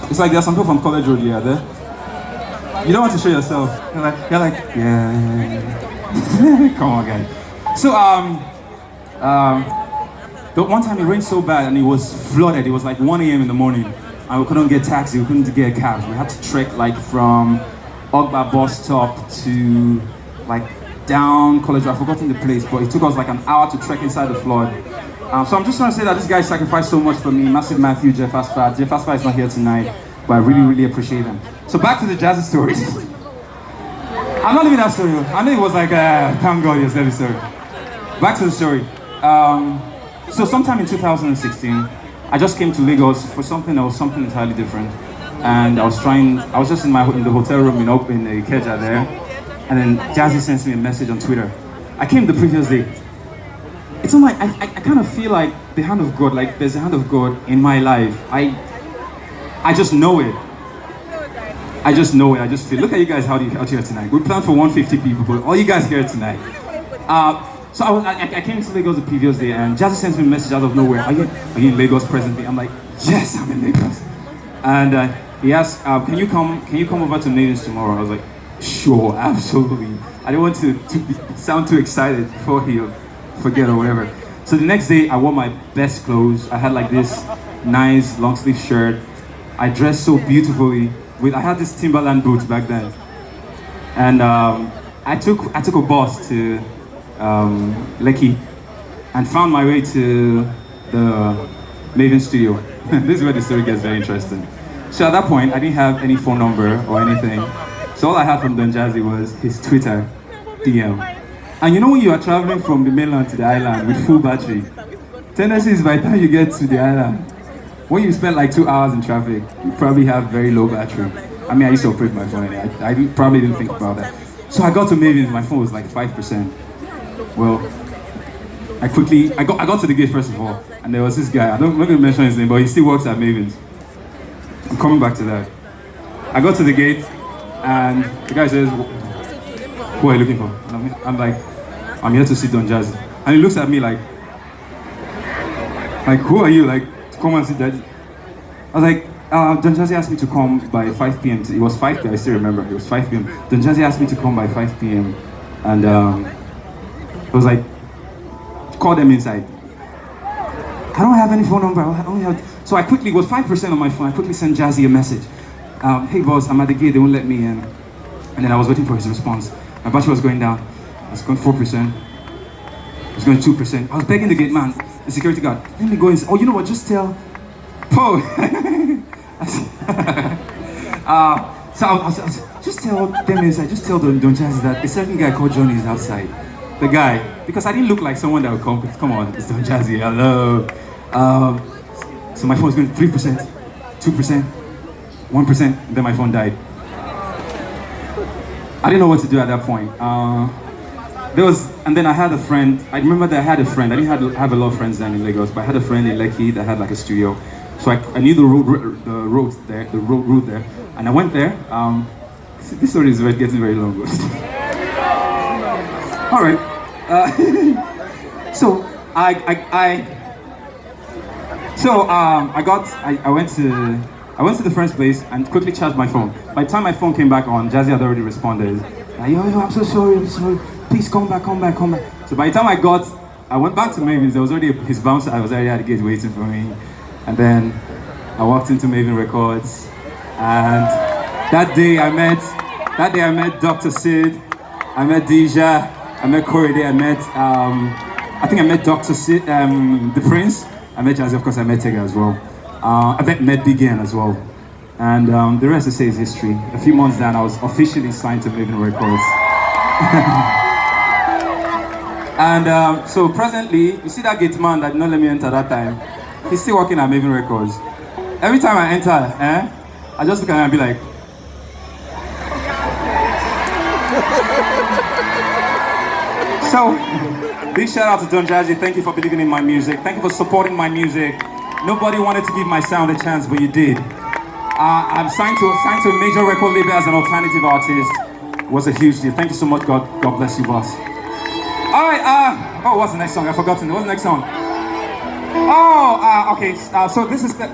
It's like there's some people from College Road, yeah, there. You don't want to show yourself. You're like, yeah. Come on, guys. So, the one time it rained so bad and it was flooded. It was like 1 a.m. in the morning, and we couldn't get taxi. We couldn't get cabs. We had to trek like from Ogba bus stop to like down College Road. I've forgotten the place, but it took us like an hour to trek inside the flood. So I'm just trying to say that this guy sacrificed so much for me. Massive Matthew, Jeff Asfar. Jeff Asfar is not here tonight, but I really, really appreciate him. So back to the jazzy stories. I'm not leaving that story. I know it was like, thank God, yes, every story. Back to the story. So sometime in 2016, I just came to Lagos for something entirely different. And I was just in the hotel room in Ikeja there. And then Jazzy sends me a message on Twitter. I came the previous day. It's not like, I kind of feel like the hand of God, like there's a hand of God in my life. I just know it. I just know it. I just feel, look at you guys out here tonight. We planned for 150 people, but all you guys here tonight. So I came to Lagos the previous day, and Jazzy sends me a message out of nowhere. Are you in Lagos presently? I'm like, yes, I'm in Lagos. And he asked, can you come over to Mavin's tomorrow? I was like, sure, absolutely. I didn't want to sound too excited before he'll forget or whatever. So the next day, I wore my best clothes. I had like this nice long sleeve shirt. I dressed so beautifully. I had this Timberland boots back then, and I took a bus to Lekki and found my way to the Mavin studio. This is where the story gets very interesting. So at that point, I didn't have any phone number or anything. So all I had from Don Jazzy was his Twitter DM. And you know when you are traveling from the mainland to the island with full battery, tendency is by the time you get to the island, when you spend like 2 hours in traffic, you probably have very low battery. I mean, I used to operate my phone, and I probably didn't think about that. So I got to Mavin, my phone was like 5%. Well, I got to the gate first of all, and there was this guy, I'm not going to mention his name, but he still works at Mavin's. I'm coming back to that. I got to the gate, and the guy says, who are you looking for? And I'm like, I'm here to see Don Jazzy. And he looks at me like, who are you? Like, to come and see Jazzy? I was like, Don Jazzy asked me to come by 5 p.m. It was 5 p.m. I still remember. It was 5 p.m. Don Jazzy asked me to come by 5 p.m. And I was like, call them inside. I don't have any phone number. So I quickly, it was 5% on my phone. I quickly sent Jazzy a message. Hey boss, I'm at the gate. They won't let me in. And then I was waiting for his response. My battery was going down. It was going 4%. It was going 2%. I was begging the gate man, the security guard, let me go in. Oh, you know what? Just tell Poe. So I was just tell them inside. Just tell Don Jazzy that a certain guy called Johnny is outside. The guy, because I didn't look like someone that would come. Come on, it's Don Jazzy. Hello. So my phone was going 3%, 2%, 1%. Then my phone died. I didn't know what to do at that point. And then I had a friend. I remember that I had a friend. I didn't have a lot of friends then in Lagos, but I had a friend in Lekki that had like a studio. So I knew the route there, and I went there. This story is getting very long. All right. So I went to the friend's place and quickly charged my phone. By the time my phone came back on, Jazzy had already responded. Like, yo, I'm so sorry. Please come back. So by the time I went back to Mavin's, there was already his bouncer. I was already at the gate waiting for me. And then I walked into Mavin Records, and that day I met Dr. Sid, I met Deja, I met Corey, I met Dr. Sid, the Prince, I met Jazzy, of course I met Tega as well. I met Big N as well. And the rest, I say, is history. A few months down, I was officially signed to Mavin Records. And so presently, you see that gate man that did not let me enter that time? He's still working at Mavin Records. Every time I enter, I just look at him and be like, so, big shout out to Don Jazzy. Thank you for believing in my music. Thank you for supporting my music. Nobody wanted to give my sound a chance, but you did. I'm signed to a major record label as an alternative artist. It was a huge deal. Thank you so much. God bless you, boss. All right. What's the next song? I've forgotten. What's the next song? Okay. So this is the.